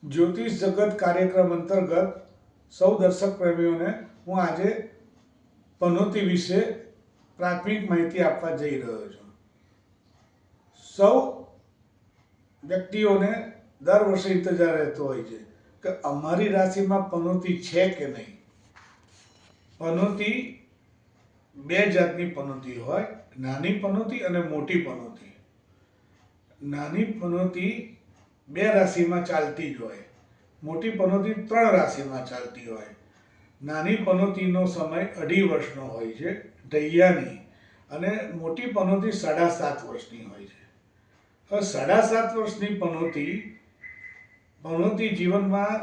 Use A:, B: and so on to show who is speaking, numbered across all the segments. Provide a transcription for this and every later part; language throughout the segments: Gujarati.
A: જ્યોતિષ જગત કાર્યક્રમ અંતર્ગત સૌ દર્શક પ્રેમીઓને હું આજે પનોતી વિશે પ્રાથમિક માહિતી આપવા જઈ રહ્યો છું। સૌ વ્યક્તિઓને દર વર્ષે ઇંતજાર રહેતો હોય છે કે અમારી રાશિમાં પનોતી છે કે નહીં। પનોતી બે જાતની પનોતી હોય, નાની પનોતી અને મોટી પનોતી। નાની પનોતી બે રાશિમાં ચાલતી જ હોય, મોટી પનોતી 3 રાશિમાં ચાલતી હોય। નાની પનોતીનો સમય 2.5 વર્ષનો હોય છે ઢૈયાની, અને મોટી પનોતી 7.5 વર્ષની હોય છે। હવે 7.5 વર્ષની પનોતી જીવનમાં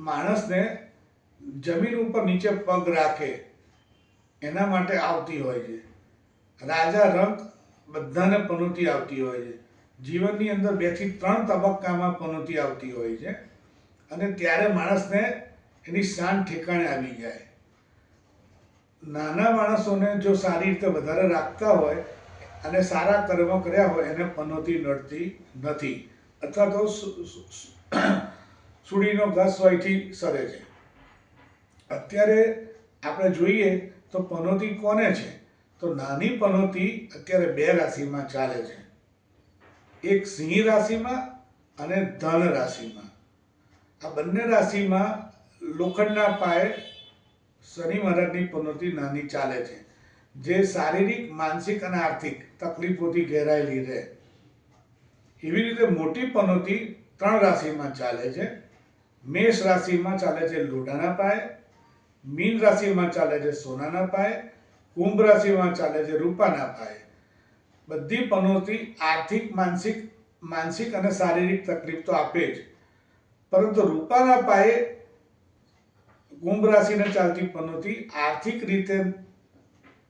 A: માણસને જમીન ઉપર નીચે પગ રાખે એના માટે આવતી હોય છે। રાજા રંક બધાને પનોતી આવતી હોય છે। જીવનની અંદર 2 થી 3 તબક્કામાં પનોતી આવતી હોય છે, અને ત્યારે માણસને એની શાન ઠેકાણે આવી જાય। નાના માણસોને જો સારી રીતે વધારે રાખતા હોય અને સારા કર્મ કર્યા હોય એને પનોતી નડતી નથી, અથવા તો સુડીનો ઘાસ સોયથી સરે છે। અત્યારે આપણે જોઈએ તો પનોતી કોને છે, તો નાની પનોતી અત્યારે 2 રાશિમાં ચાલે છે, એક સિંહ રાશિમાં અને ધન રાશિમાં। આ બંને રાશિમાં લોખંડના પાયે શનિ મહારાજની પનોતી નાની ચાલે છે, જે શારીરિક, માનસિક અને આર્થિક તકલીફોથી ઘેરાયેલી રહે। એવી રીતે મોટી પનોતી 3 રાશિમાં ચાલે છે। મેષ રાશિમાં ચાલે છે લોઢાના પાયે, મીન રાશિમાં ચાલે છે સોનાના પાયે, કુંભ રાશિમાં ચાલે છે રૂપાના પાયે। બધી પનોતી આર્થિક, માનસિક અને શારીરિક તકલીફ તો આપે જ, પરંતુ રૂપાના પાયે કુંભ રાશિને ચાલતી પનોતી આર્થિક રીતે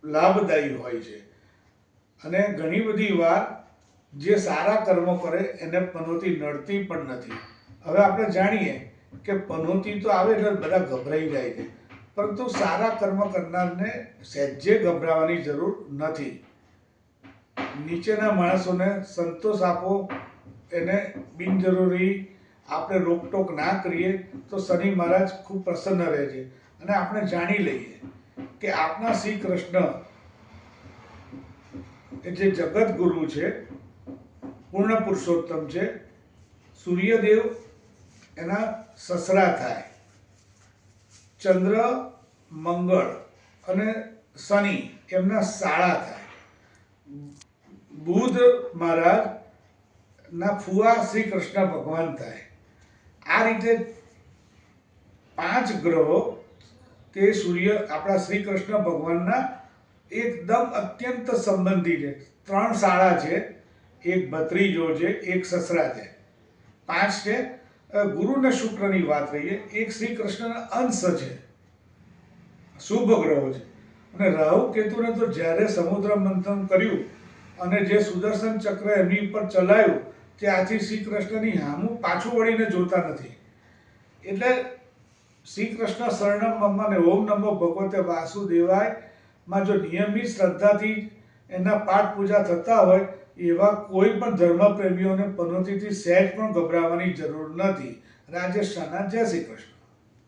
A: લાભદાયી હોય છે, અને ઘણી બધી વાર જે સારા કર્મો કરે એને પનોતી નડતી પણ નથી। હવે આપણે જાણીએ કે પનોતી તો આવે એટલે બધા ગભરાઈ જાય છે, પરંતુ સારા કર્મ કરનારને સહેજે ગભરાવાની જરૂર નથી। નીચેના માણસોને સંતોષ આપો, એને બિનજરૂરી આપણે રોકટોક ના કરીએ તો શનિ મહારાજ ખૂબ પ્રસન્ન રહે છે। અને આપણે જાણી લઈએ કે આપણા શ્રી કૃષ્ણ એ જે જગત ગુરુ છે, પૂર્ણ પુરુષોત્તમ છે, સૂર્યદેવ એના સસરા થાય, ચંદ્ર, મંગળ અને શનિ એમના સાળા થાય, બુધ મહારાજ ના ફુવા શ્રી કૃષ્ણ ભગવાન થાય। આ રીતે 5 ગ્રહો તે સૂર્ય આપણા શ્રી કૃષ્ણ ભગવાનના એકદમ અત્યંત સંબંધી છે। 3 સાળા છે, એક ભત્રીજો છે, એક સસરા છે, 5 છે। ગુરુ ને શુક્રની વાત રહીએ, એક શ્રી કૃષ્ણના અંશ છે, શુભ ગ્રહો છે। અને રાહુ કેતુને તો જ્યારે સમુદ્ર મંથન કર્યું અને જે સુદર્શન ચક્ર એમની ઉપર ચલાવ્યું ત્યાંથી શ્રી કૃષ્ણની સામું પાછું વળીને જોતા નથી। એટલે શ્રી કૃષ્ણ શરણમ મમ અને ઓમ નમો ભગવતે વાસુદેવાય માં જો નિયમિત શ્રદ્ધાથી એના પાઠ પૂજા થતા હોય એવા કોઈ પણ ધર્મપ્રેમીઓને પનોતીથી સહેજ પણ ગભરાવાની જરૂર નથી। રાજેશ શાહના, જય શ્રી કૃષ્ણ।